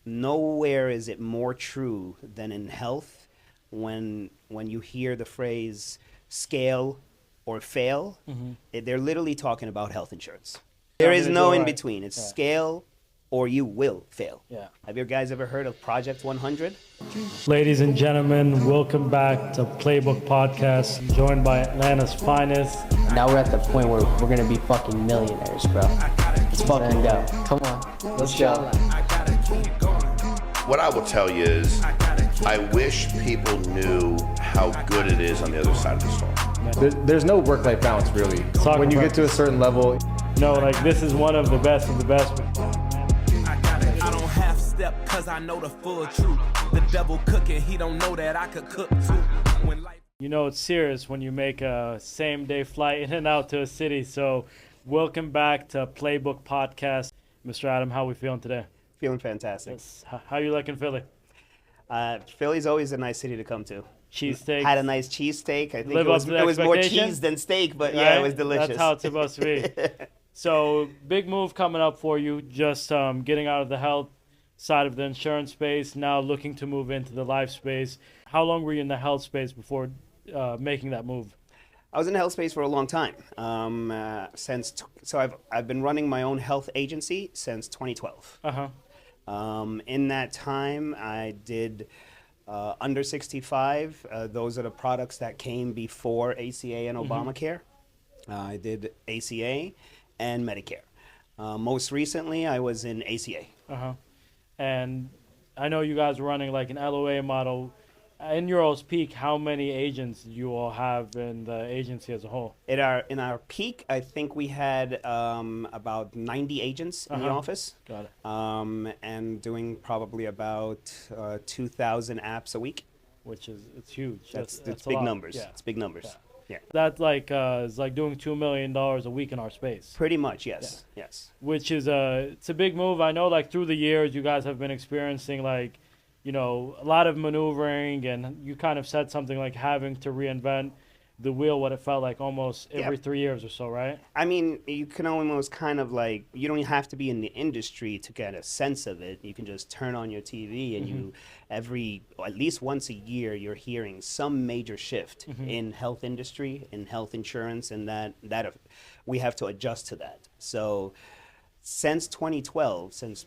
nowhere is it more true than in health when you hear the phrase scale or fail. They're literally talking about health insurance. There is no in between. It's scale or you will fail. Yeah. Have you guys ever heard of Project 100? Ladies and gentlemen, welcome back to Playbook Podcast. I'm joined by Atlanta's finest. Now we're at the point where we're gonna be fucking millionaires, bro. Let's fucking go. Come on, let's go. What I will tell you is, I wish people knew how good it is on the other side of the storm. There's no work-life balance, really. When you get to a certain level. No, like this is one of the best of the best. I don't half step cause I know the full truth. The devil cooking, he don't know that I could cook too. When life... You know it's serious when you make a same-day flight in and out to a city. So welcome back to Playbook Podcast. Mr. Adam, how are we feeling today? Feeling fantastic. Yes. How you liking Philly? Philly's always a nice city to come to. Cheesesteak. Had a nice cheesesteak. I think Live it was more cheese than steak, but yeah, it was delicious. That's how it's supposed to be. So, big move coming up for you, just getting out of the health side of the insurance space, now looking to move into the life space. How long were you in the health space before making that move? I was in the health space for a long time. I've been running my own health agency since 2012. In that time, I did under 65. Those are the products that came before ACA and Obamacare. I did ACA and Medicare. Most recently, I was in ACA. And I know you guys were running like an LOA model. In your all's peak, how many agents do you all have in the agency as a whole? In our peak, I think we had about 90 agents in the office. Got it. And doing probably about 2,000 apps a week. It's huge. That's big numbers. Yeah. It's big numbers. Yeah. That is like doing $2 million a week in our space. Pretty much, yes. Yeah. Yes. Which is it's a big move. I know like through the years you guys have been experiencing like, you know, a lot of maneuvering, and you kind of said something like having to reinvent the wheel, what it felt like almost every 3 years or so, right? I mean, you can almost kind of like, you don't have to be in the industry to get a sense of it. You can just turn on your TV and at least once a year, you're hearing some major shift in health industry, in health insurance, and that we have to adjust to that. So since 2012, since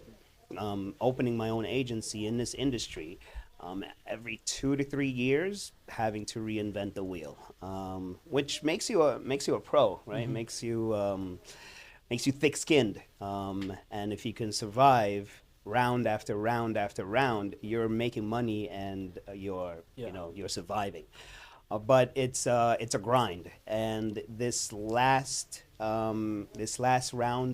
opening my own agency in this industry, every 2 to 3 years having to reinvent the wheel, which makes you a pro, right? Makes you thick-skinned, and if you can survive round after round after round, you're making money and you're surviving. But it's a grind, and this last round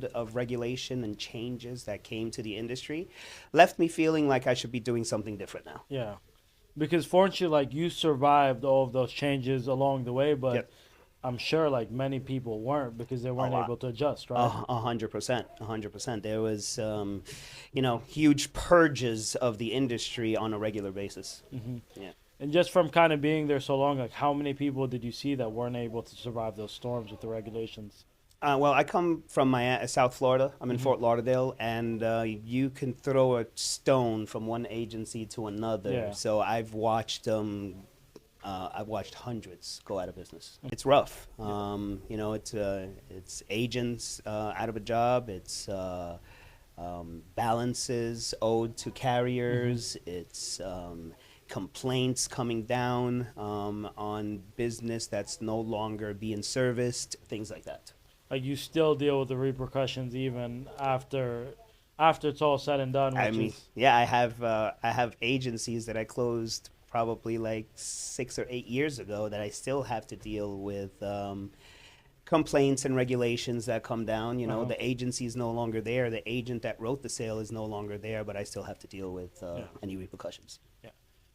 of regulation and changes that came to the industry left me feeling like I should be doing something different now. Yeah, because fortunately, like you survived all of those changes along the way, but I'm sure like many people weren't because they weren't able to adjust, right? 100%. There was, huge purges of the industry on a regular basis. Yeah. And just from kind of being there so long, like how many people did you see that weren't able to survive those storms with the regulations? Well, I come from South Florida. I'm in Fort Lauderdale, and you can throw a stone from one agency to another. Yeah. So I've watched hundreds go out of business. It's rough. It's agents out of a job. It's balances owed to carriers. It's complaints coming down on business that's no longer being serviced, things like that. Like you still deal with the repercussions even after it's all said and done. I have agencies that I closed probably like 6 or 8 years ago that I still have to deal with complaints and regulations that come down. The agency is no longer there. The agent that wrote the sale is no longer there, but I still have to deal with any repercussions. Yeah.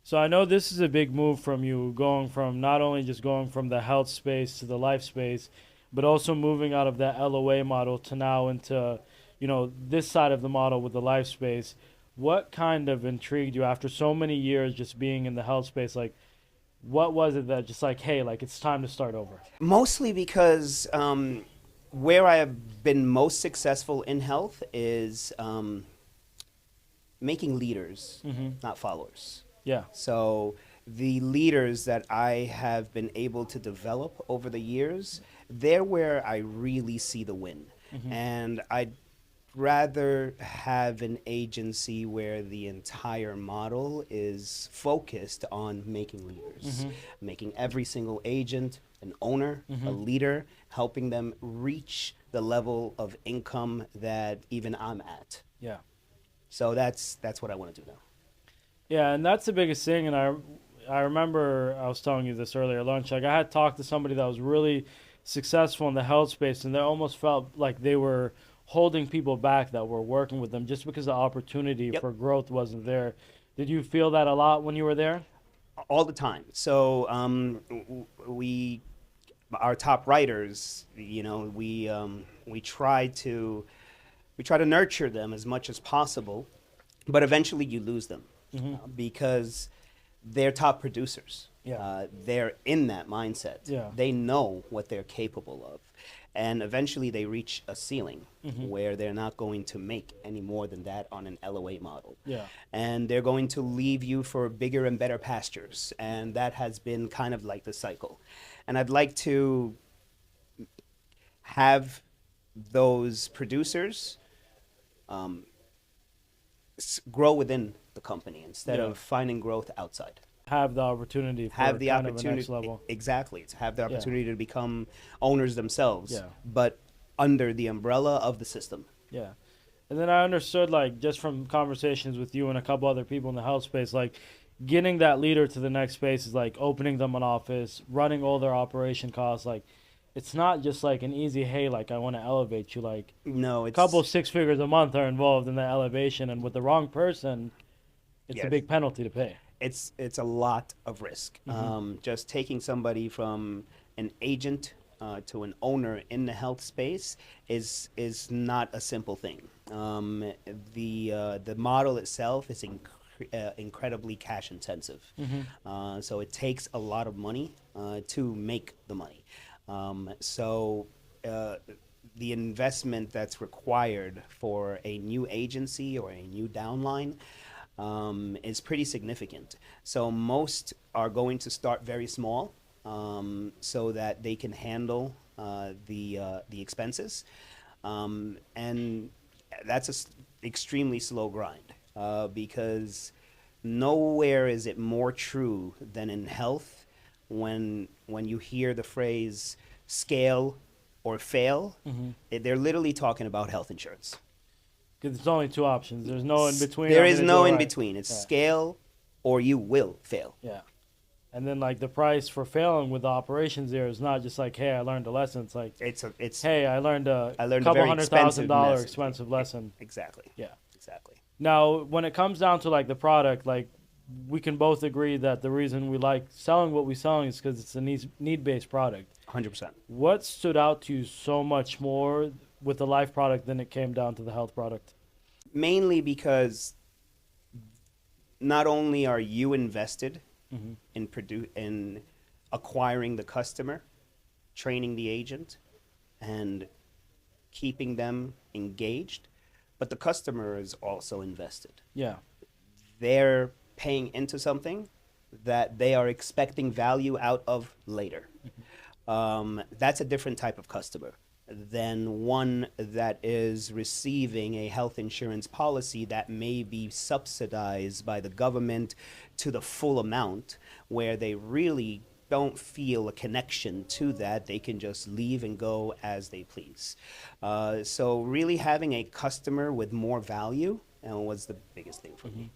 So I know this is a big move from you, going from not only just going from the health space to the life space, but also moving out of that LOA model to now into, this side of the model with the life space. What kind of intrigued you after so many years just being in the health space? Like, what was it that just like, hey, like it's time to start over? Mostly because where I have been most successful in health is making leaders, not followers. Yeah. So the leaders that I have been able to develop over the years, they're where I really see the win. And I'd rather have an agency where the entire model is focused on making leaders, making every single agent an owner, a leader, helping them reach the level of income that even I'm at. Yeah. So that's what I want to do now. Yeah, and that's the biggest thing. And I remember I was telling you this earlier at lunch. Like I had talked to somebody that was really successful in the health space, and they almost felt like they were holding people back that were working with them just because the opportunity for growth wasn't there. Did you feel that a lot when you were there? All the time. So our top writers, you know, we try to nurture them as much as possible, but eventually you lose them because they're top producers. Yeah. They're in that mindset. Yeah. They know what they're capable of. And eventually they reach a ceiling where they're not going to make any more than that on an LOA model. Yeah. And they're going to leave you for bigger and better pastures. And that has been kind of like the cycle. And I'd like to have those producers grow within the company instead of finding growth outside. Have the opportunity for Have the kind of a opportunity next level. exactly to have the opportunity to become owners themselves, Yeah. but under the umbrella of the system. Yeah. And then I understood, like, just from conversations with you and a couple other people in the health space, like, getting that leader to the next space is like opening them an office, running all their operation costs. Like, it's not just like an easy, hey, like, I want to elevate you. Like, No, a it's couple 6 figures a month are involved in that elevation, and with the wrong person, it's a Yes. big penalty to pay. it's a lot of risk. Just taking somebody from an agent to an owner in the health space is not a simple thing. The model itself is incredibly cash intensive, so it takes a lot of money to make the money. The investment that's required for a new agency or a new downline is pretty significant. So most are going to start very small so that they can handle the expenses. And that's an extremely slow grind because nowhere is it more true than in health when you hear the phrase scale or fail. They're literally talking about health insurance. Because there's only two options. There's no in between. There I'm is gonna no do in right. between. It's Yeah. scale or you will fail. Yeah. And then, like, the price for failing with the operations there is not just like, hey, I learned a lesson. It's like, It's hey, I learned a I learned a couple very $100,000 lesson. expensive lesson. Exactly. Yeah. Exactly. Now, when it comes down to, like, the product, like, we can both agree that the reason we like selling what we're selling is because it's a need-based product. 100%. What stood out to you so much more with the life product than it came down to the health product? Mainly because not only are you invested in acquiring the customer, training the agent, and keeping them engaged, but the customer is also invested. Yeah. They're paying into something that they are expecting value out of later. That's a different type of customer than one that is receiving a health insurance policy that may be subsidized by the government to the full amount, where they really don't feel a connection to that. They can just leave and go as they please. So really having a customer with more value was the biggest thing for me.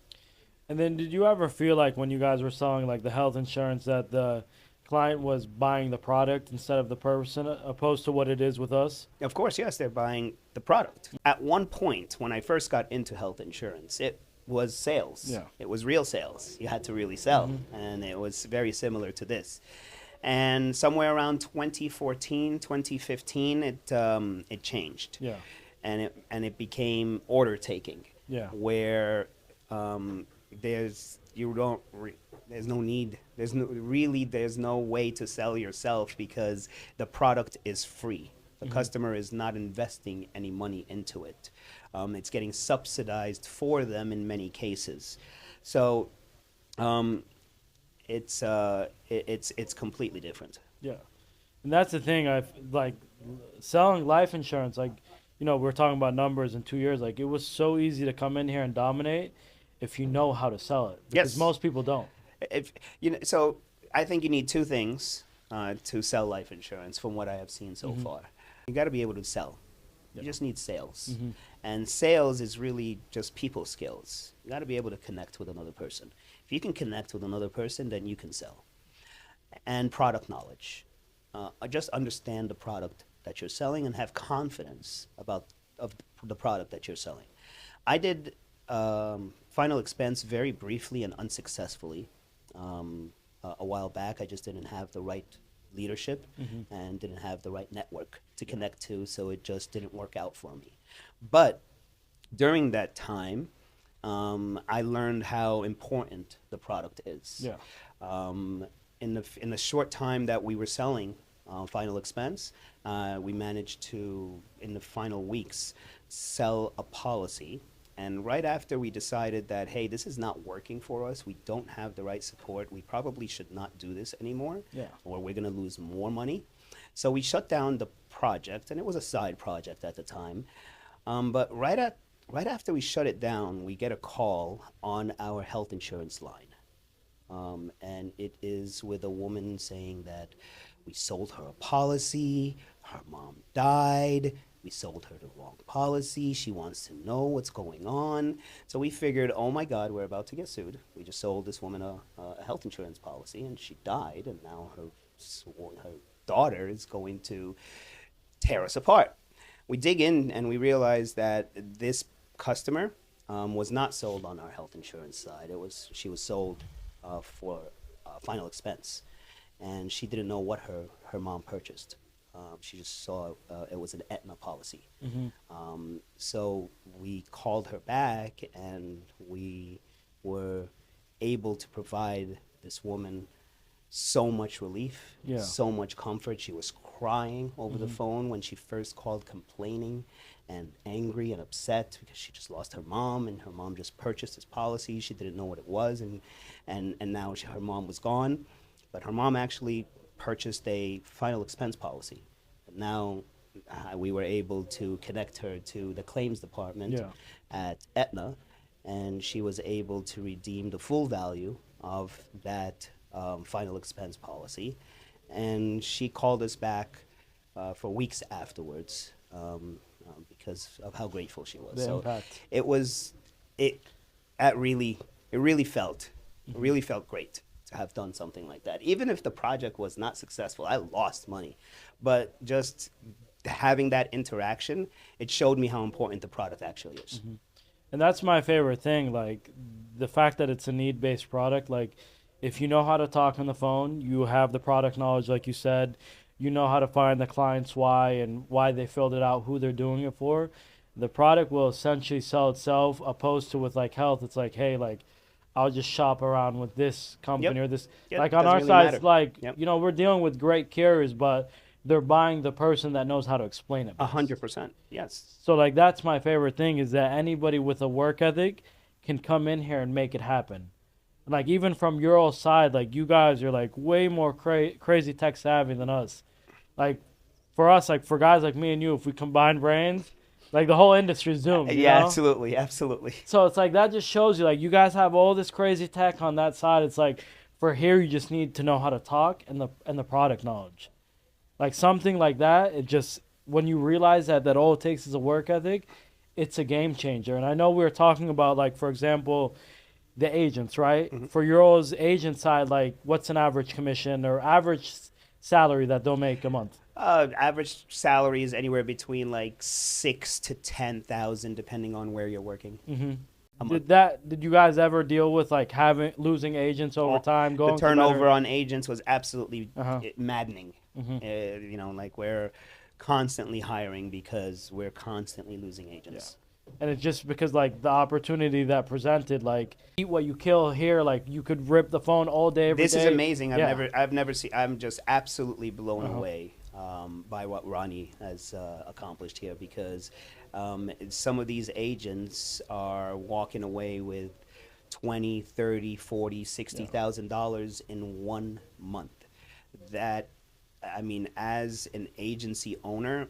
And then did you ever feel like when you guys were selling, like, the health insurance that the client was buying the product instead of the person, opposed to what it is with us? Of course, yes, they're buying the product. At one point, when I first got into health insurance, it was sales. Yeah. It was real sales. You had to really sell, and it was very similar to this. And somewhere around 2014, 2015, it changed. Yeah. And it became order taking. Yeah. Where there's no way to sell yourself because the product is free. The customer is not investing any money into it. It's getting subsidized for them in many cases. So it's completely different. Yeah. And that's the thing. I've like selling life insurance. Like, we're talking about numbers in 2 years. Like, it was so easy to come in here and dominate if you know how to sell it. Because Yes. most people don't. So I think you need two things to sell life insurance, from what I have seen so far. You got to be able to sell. You just need sales. And sales is really just people skills. You got to be able to connect with another person. If you can connect with another person, then you can sell. And product knowledge. Just understand the product that you're selling and have confidence of the product that you're selling. I did Final Expense very briefly and unsuccessfully a while back. I just didn't have the right leadership and didn't have the right network to connect to, so it just didn't work out for me. But during that time, I learned how important the product is. Yeah. In the short time that we were selling Final Expense, we managed to, in the final weeks, sell a policy. And right after we decided that, hey, this is not working for us, we don't have the right support, we probably should not do this anymore, or we're going to lose more money. So we shut down the project, and it was a side project at the time. But right after we shut it down, we get a call on our health insurance line. And it is with a woman saying that we sold her a policy, her mom died, we sold her the wrong policy, she wants to know what's going on. So we figured, oh my God, we're about to get sued. We just sold this woman a health insurance policy, and she died, and now her daughter is going to tear us apart. We dig in and we realize that this customer was not sold on our health insurance side. She was sold for Final Expense, and she didn't know what her mom purchased. She just saw it was an Aetna policy. So we called her back, and we were able to provide this woman so much relief, so much comfort. She was crying over the phone when she first called, complaining and angry and upset because she just lost her mom, and her mom just purchased this policy. She didn't know what it was, and now her mom was gone. But her mom actually purchased a Final Expense policy. And now we were able to connect her to the claims department at Aetna, and she was able to redeem the full value of that Final Expense policy. And she called us back for weeks afterwards because of how grateful she was. The impact. It really felt great to have done something like that. Even if the project was not successful, I lost money, but just having that interaction, it showed me how important the product actually is. And that's my favorite thing, like the fact that it's a need-based product. Like, if you know how to talk on the phone, you have the product knowledge, like you said, you know how to find the client's why and why they filled it out, who they're doing it for. The product will essentially sell itself, opposed to with like health. It's like, hey, like, I'll just shop around with this company or this. Like on our side, it's like, we're dealing with great carriers, but they're buying the person that knows how to explain it. 100%, yes. So like that's my favorite thing, is that anybody with a work ethic can come in here and make it happen. Like even from your old side, like you guys are like way more crazy tech savvy than us. Like for us, like for guys like me and you, if we combine brains, like the whole industry's doomed. You know? Absolutely. So it's like that just shows you, like, you guys have all this crazy tech on that side. It's like for here, you just need to know how to talk and the product knowledge. Like something like that, it just, when you realize that all it takes is a work ethic, it's a game changer. And I know we were talking about, like, for example, the agents, right? For your all's agent side, like, what's an average commission or average salary that they'll make a month? Average salary is anywhere between like 6,000 to 10,000, depending on where you're working. Did you guys ever deal with like losing agents over time? The turnover on agents was absolutely maddening. Like we're constantly hiring because we're constantly losing agents. And it's just because like the opportunity that presented, like eat what you kill here, like you could rip the phone all day every day. This is amazing. I've never seen. I'm just absolutely blown away by what Ronnie has accomplished here, because Some of these agents are walking away with 20, 30, 40, $60,000 in 1 month. That, I mean, as an agency owner,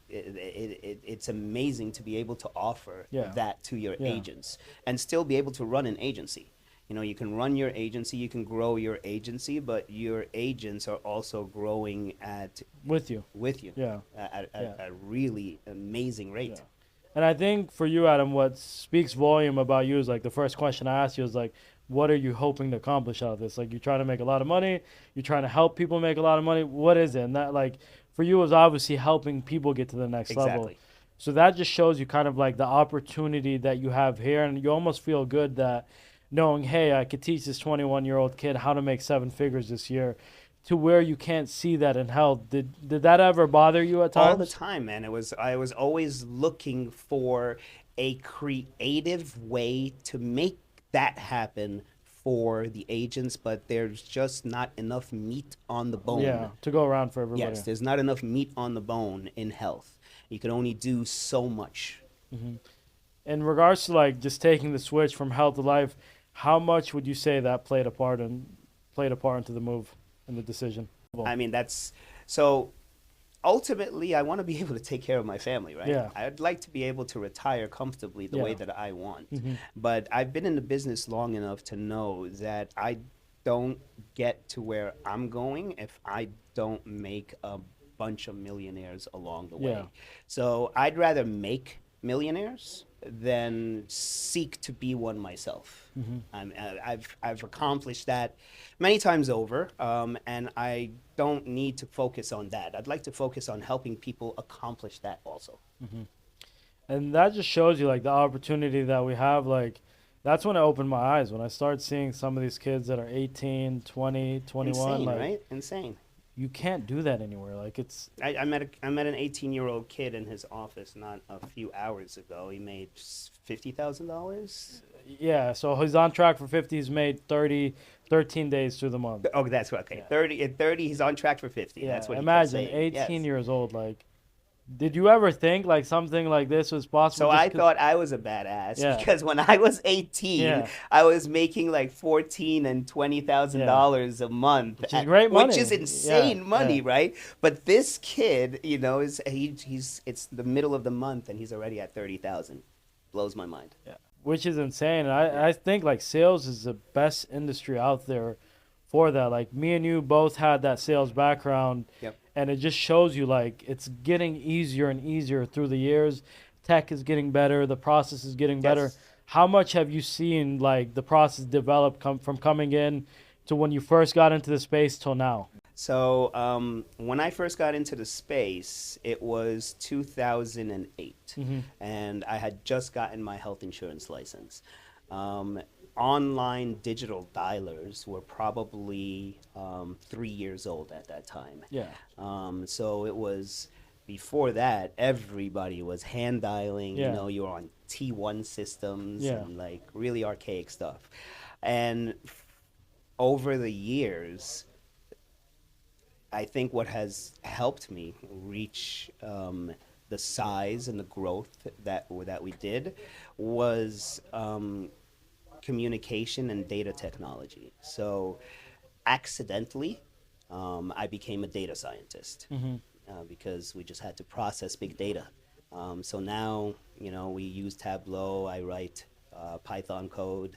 it's amazing to be able to offer Yeah. that to your Yeah. agents and still be able to run an agency. You know, you can run your agency, you can grow your agency, but your agents are also growing with you. with you Yeah. at Yeah. a really amazing rate. Yeah. And I think for you, Adam, what speaks volume about you is like the first question I asked you is like, what are you hoping to accomplish out of this? Like, you're trying to make a lot of money, you're trying to help people make a lot of money. What is it? And that, like, for you, is obviously helping people get to the next level. Exactly. So that just shows you kind of like the opportunity that you have here, and you almost feel good that knowing, hey, I could teach this 21-year-old kid how to make 7 figures this year, to where you can't see that in health. Did that ever bother you at times? All the time, man. I was always looking for a creative way to make that happen for the agents, but there's just not enough meat on the bone. Yeah, to go around for everybody. Yes, there's not enough meat on the bone in health. You can only do so much. In regards to like just taking the switch from health to life, how much would you say that played a part into the move and the decision? I mean, that's so ultimately I want to be able to take care of my family, right? Yeah. I'd like to be able to retire comfortably the way Yeah. that I want. But I've been in the business long enough to know that I don't get to where I'm going if I don't make a bunch of millionaires along the way. Yeah. So I'd rather make millionaires than seek to be one myself. I've accomplished that many times over, and I don't need to focus on that. I'd like to focus on helping people accomplish that also. And that just shows you like the opportunity that we have. Like, that's when I opened my eyes, when I started seeing some of these kids that are 18, 20, 21. Insane, like, right? Insane. you can't do that anywhere. Like, it's I met an 18-year-old kid in his office not a few hours ago. He made $50,000. yeah. So he's on track for 50. He's made 13 days through the month. Oh, that's right. Okay. Yeah. 30 at 30 he's on track for 50. Yeah. That's what he kept Imagine saying. 18 Yes. years old. Like, did you ever think like something like this was possible? So just I 'cause- thought I was a badass Yeah. because when I was 18, Yeah. I was making like $14,000 and $20,000 a month, Which is great money. which is insane Yeah, money, yeah. right? But this kid, you know, he's it's the middle of the month and he's already at 30,000. Blows my mind. Which is insane. And I think like sales is the best industry out there for that. Like, me and you both had that sales background. Yep. And it just shows you like it's getting easier and easier through the years. Tech is getting better. The process is getting better. Yes. How much have you seen like the process develop from coming in to when you first got into the space till now? So when I first got into the space, it was 2008, and I had just gotten my health insurance license. Online digital dialers were probably 3 years old at that time. Yeah. So it was before that, everybody was hand dialing. Yeah. You know, you were on T1 systems Yeah. and like really archaic stuff. And over the years, I think what has helped me reach the size and the growth that we did was communication and data technology. So accidentally, I became a data scientist because we just had to process big data. So now, you know, we use Tableau. I write Python code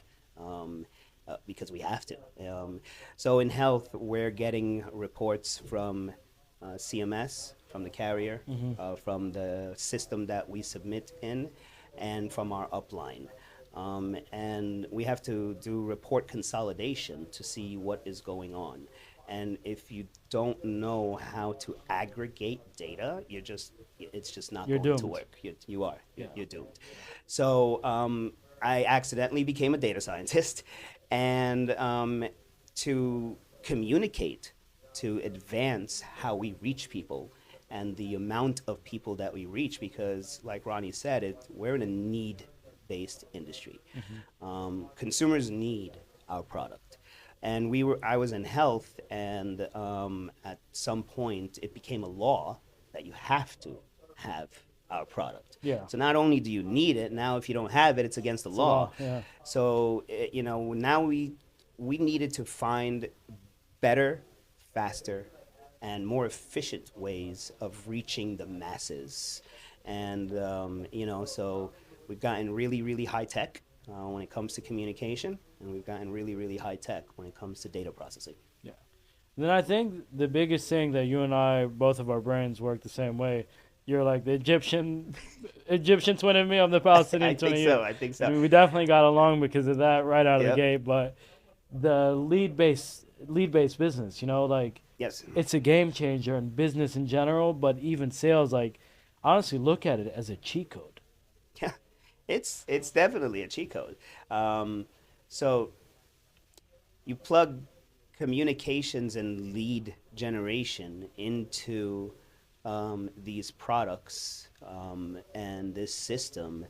because we have to. So in health, we're getting reports from CMS, from the carrier, from the system that we submit in, and from our upline. And we have to do report consolidation to see what is going on. And if you don't know how to aggregate data, it's just not You're going to doomed. work. You're Yeah. doomed. So I accidentally became a data scientist, and to communicate, to advance how we reach people and the amount of people that we reach, because like Ronnie said, we're in a need-based industry. Consumers need our product. And I was in health, and at some point it became a law that you have to have our product. Yeah. So not only do you need it, now if you don't have it, it's against the law. Yeah. So now we needed to find better, faster, and more efficient ways of reaching the masses. And so we've gotten really, really high tech when it comes to communication, and we've gotten really, really high tech when it comes to data processing. Yeah. Then I think the biggest thing that you and I, both of our brains work the same way. You're like the Egyptian twin of me. I'm the Palestinian twin of you. I think so. I mean, we definitely got along because of that right out of the Yep. gate. But the lead-based business, like Yes. it's a game changer in business in general, but even sales, like honestly, look at it as a cheat code. Yeah, it's definitely a cheat code. So you plug communications and lead generation into these products and this system,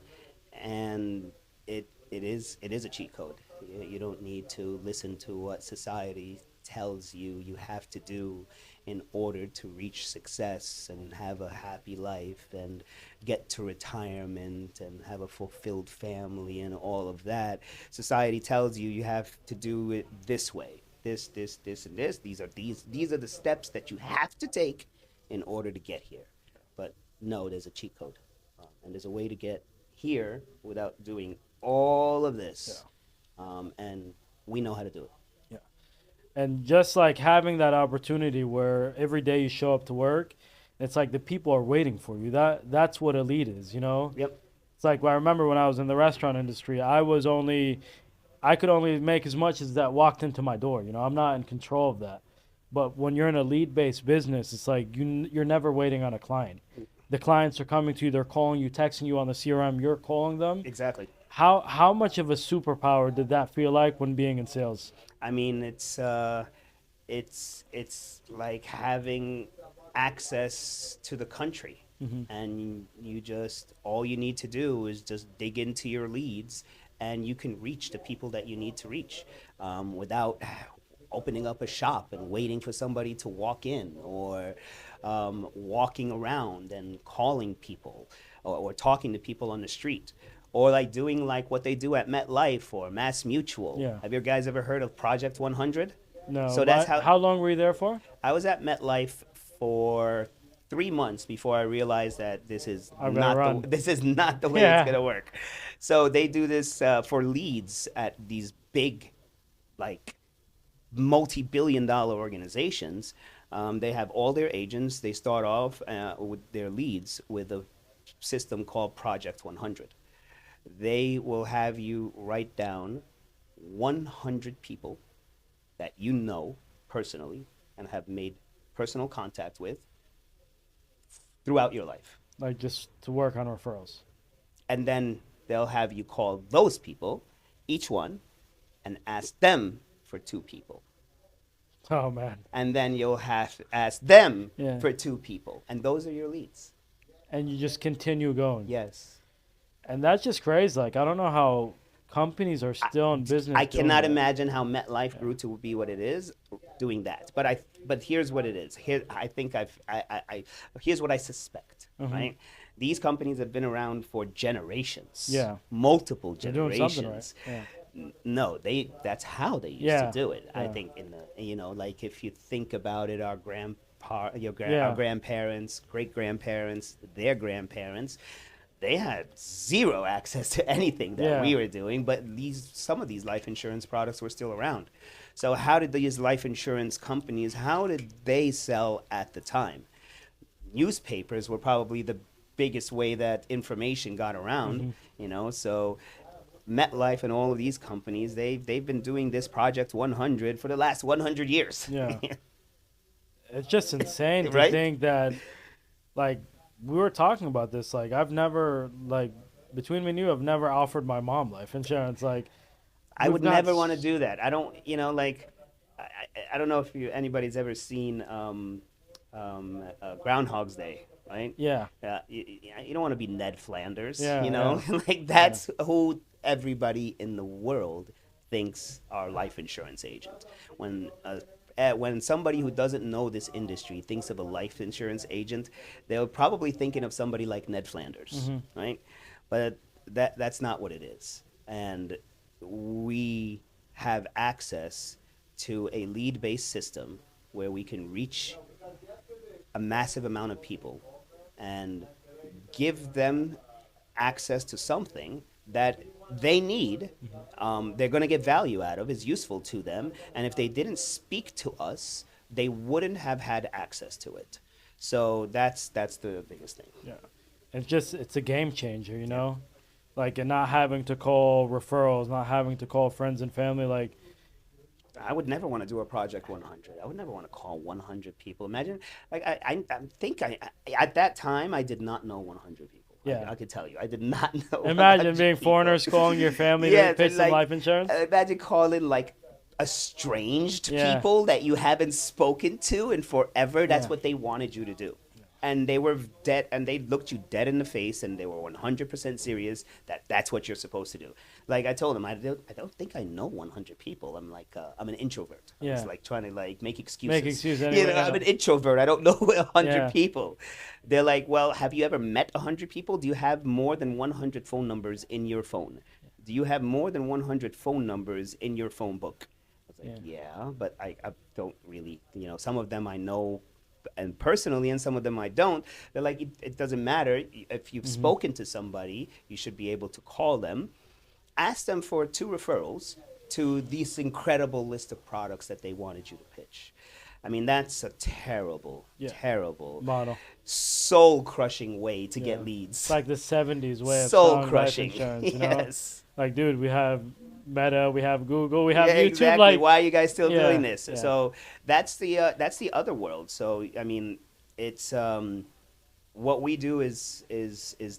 and it is a cheat code. You don't need to listen to what society tells you have to do in order to reach success and have a happy life and get to retirement and have a fulfilled family and all of that. Society tells you have to do it this way. This, and this. These are the steps that you have to take in order to get here. But no, there's a cheat code. And there's a way to get here without doing all of this. And we know how to do it. And just like having that opportunity where every day you show up to work, it's like the people are waiting for you. That's what elite is, Yep. It's like I remember when I was in the restaurant industry, I could only make as much as that walked into my door. I'm not in control of that. But when you're in a lead-based business, it's like you're never waiting on a client. The clients are coming to you, they're calling you, texting you on the CRM, you're calling them. Exactly. How much of a superpower did that feel like when being in sales? I mean, it's like having access to the country, and you just all you need to do is just dig into your leads, and you can reach the people that you need to reach without opening up a shop and waiting for somebody to walk in, or walking around and calling people, or talking to people on the street. Or like doing like what they do at MetLife or Mass Mutual. Yeah. Have you guys ever heard of Project 100? No. So that's how long were you there for? I was at MetLife for 3 months before I realized that this is not the way it's gonna work. So they do this for leads at these big, like multi-billion-dollar organizations. They have all their agents. They start off with their leads with a system called Project 100. They will have you write down 100 people that you know personally and have made personal contact with throughout your life. Like just to work on referrals. And then they'll have you call those people, each one, and ask them for 2 people. Oh, man. And then you'll have to ask them Yeah. for 2 people. And those are your leads. And you just continue going. Yes. And that's just crazy. Like, I don't know how companies are still in business. I doing cannot that. imagine how MetLife grew to be what it is doing that. But here's what it is. Here's what I suspect, right? These companies have been around for generations. Yeah. Multiple They're doing generations. something right. Yeah. No, that's how they used Yeah. to do it. I Yeah. think like if you think about it, our our Yeah. grandparents, great grandparents, their grandparents, they had zero access to anything that Yeah. we were doing, but some of these life insurance products were still around. So how did these life insurance companies, how did they sell at the time? Newspapers were probably the biggest way that information got around, so MetLife and all of these companies, they've been doing this Project 100 for the last 100 years. Yeah. It's just insane to Right? think that, like, we were talking about this. Like, I've never, like, between me and you, I've never offered my mom life insurance. Like, I we've would got never want to do that. I don't, I don't know if anybody's ever seen Groundhog's Day, right? Yeah. You don't want to be Ned Flanders, Yeah, like that's who everybody in the world thinks our life insurance agent. When when somebody who doesn't know this industry thinks of a life insurance agent, they're probably thinking of somebody like Ned Flanders, right? But that's not what it is. And we have access to a lead-based system where we can reach a massive amount of people and give them access to something that they need, they're going to get value out of, is useful to them. And if they didn't speak to us, they wouldn't have had access to it. So that's the biggest thing. Yeah. It's a game changer, you know? Like, and not having to call referrals, not having to call friends and family, like, I would never want to do a project 100. I would never want to call 100 people. Imagine, like, I think at that time, I did not know 100 people. Yeah. I could tell you, I did not know. Imagine being foreigners calling your family to pitch some life insurance. Imagine calling, like, estranged people that you haven't spoken to in forever. That's what they wanted you to do. And they were dead, and they looked you dead in the face, and they were 100% serious that that's what you're supposed to do. Like I told them, I don't think I know 100 people. I'm like, I'm an introvert. I was like trying to like make excuses. Make excuses anyway. You know, I'm an introvert. I don't know 100 Yeah. people. They're like, well, have you ever met 100 people? Do you have more than 100 phone numbers in your phone? Do you have more than 100 phone numbers in your phone book? I was like, yeah, but I don't really, you know, some of them I know and personally, and some of them I don't. They're like, it doesn't matter. If you've spoken to somebody, you should be able to call them, ask them for 2 referrals to this incredible list of products that they wanted you to pitch. I mean, that's a terrible Model. soul-crushing way to get leads. It's like the 70s way of Soul-crushing. selling life insurance, you know? Yes. Like, dude, we have Meta, we have Google, we have Yeah, YouTube. exactly. Like, Why are you guys still doing this? yeah. So that's the other world. So I mean, it's what we do is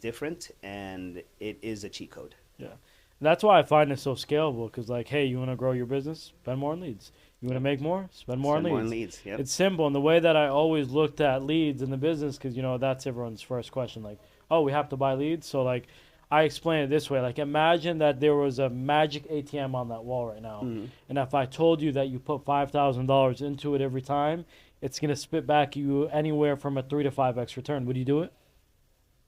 different, and it is a cheat code. Yeah. And that's why I find it so scalable, because, like, hey, you want to grow your business? Spend more on leads. You want to make more? Spend more on leads. Yep. It's simple. And the way that I always looked at leads in the business, because, you know, that's everyone's first question. Like, oh, we have to buy leads? So, like, I explain it this way. Like, imagine that there was a magic ATM on that wall right now. And if I told you that you put $5,000 into it every time, it's going to spit back you anywhere from a 3 to 5x return. Would you do it?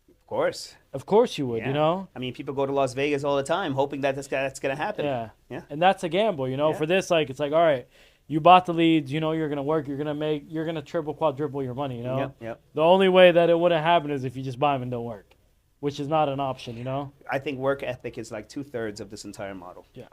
Of course. Of course you would, Yeah. you know? I mean, people go to Las Vegas all the time hoping that that's going to happen. Yeah. Yeah. And that's a gamble, you know? Yeah. For this, like, it's like, all right, you bought the leads, you know you're going to work, you're going to triple, quadruple your money, you know? Yep. The only way that it wouldn't happen is if you just buy them and don't work, which is not an option, you know? I think work ethic is like 2/3 of this entire model. Yeah.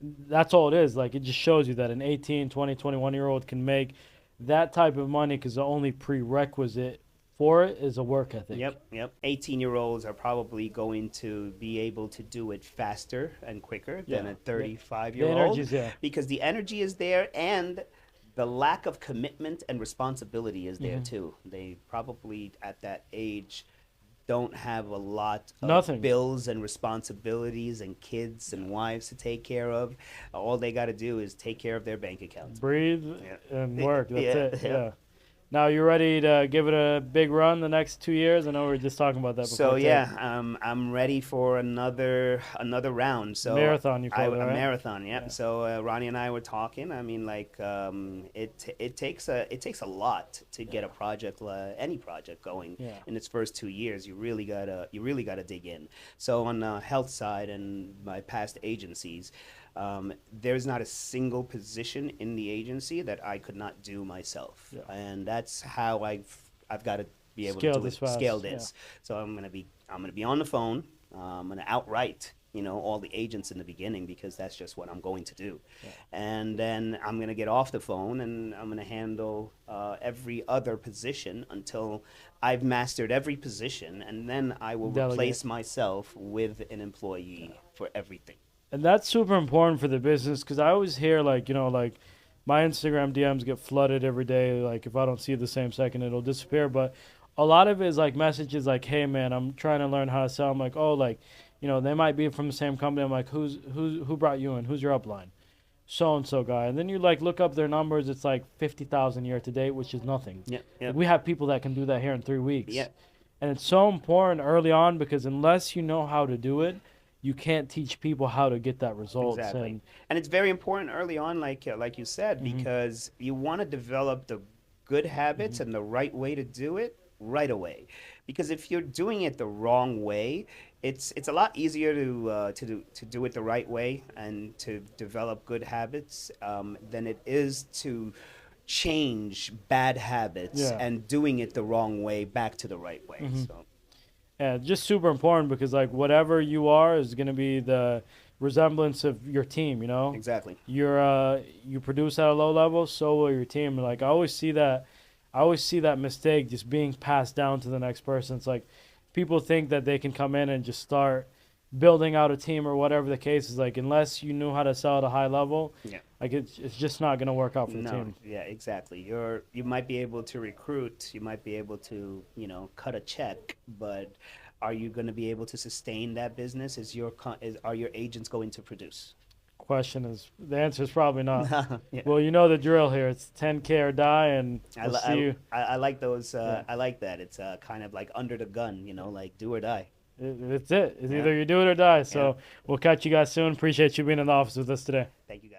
That's all it is. Like, it just shows you that an 18, 20, 21-year-old can make that type of money because the only prerequisite for it is a work ethic. Yep. 18-year-olds are probably going to be able to do it faster and quicker than a 35-year-old. The energy's there. Because the energy is there, and the lack of commitment and responsibility is there too. They probably at that age don't have a lot of bills and responsibilities and kids and wives to take care of. All they got to do is take care of their bank account. Breathe and work. That's it. Yeah. Yeah. Now, you ready to give it a big run the next 2 years? I know we were just talking about that before. So yeah, I'm ready for another round. So marathon, you call it, right? A marathon, yeah. So Ronnie and I were talking. I mean, like, it takes a lot to get a project, any project going in its first 2 years. You really gotta dig in. So on the health side and my past agencies, there's not a single position in the agency that I could not do myself, and that's how I've got to be able to scale this. So I'm gonna be on the phone. I'm gonna outright, you know, all the agents in the beginning, because that's just what I'm going to do, and then I'm gonna get off the phone and I'm gonna handle every other position until I've mastered every position, and then I will replace myself with an employee for everything. And that's super important for the business, because I always hear, like, you know, like, my Instagram DMs get flooded every day. Like, if I don't see it the same second, it'll disappear. But a lot of it is, like, messages like, hey, man, I'm trying to learn how to sell. I'm like, oh, like, you know, they might be from the same company. I'm like, who brought you in? Who's your upline? So-and-so guy. And then you, like, look up their numbers. It's like 50,000 year to date, which is nothing. Like, we have people that can do that here in 3 weeks. And it's so important early on, because unless you know how to do it, you can't teach people how to get that results. Exactly. And it's very important early on, like you said, because you want to develop the good habits and the right way to do it right away. Because if you're doing it the wrong way, it's a lot easier to do it the right way and to develop good habits than it is to change bad habits Yeah. and doing it the wrong way back to the right way. So Yeah, just super important because like whatever you are is going to be the resemblance of your team, you know? exactly. You produce at a low level, so will your team. Like I always see that mistake just being passed down to the next person. It's like people think that they can come in and just start building out a team or whatever the case is. Like unless you knew how to sell at a high level, Yeah. like it's just not going to work out for the No, team. yeah, exactly. You might be able to recruit, you might be able to, cut a check, but are you going to be able to sustain that business? Are your agents going to produce? The answer is probably not. Yeah. Well, you know the drill here. It's 10K or die, and I, we'll li- see you. I like those. I like that. It's kind of like under the gun, like do or die. It's either you do it or die. So we'll catch you guys soon. Appreciate you being in the office with us today. Thank you, guys.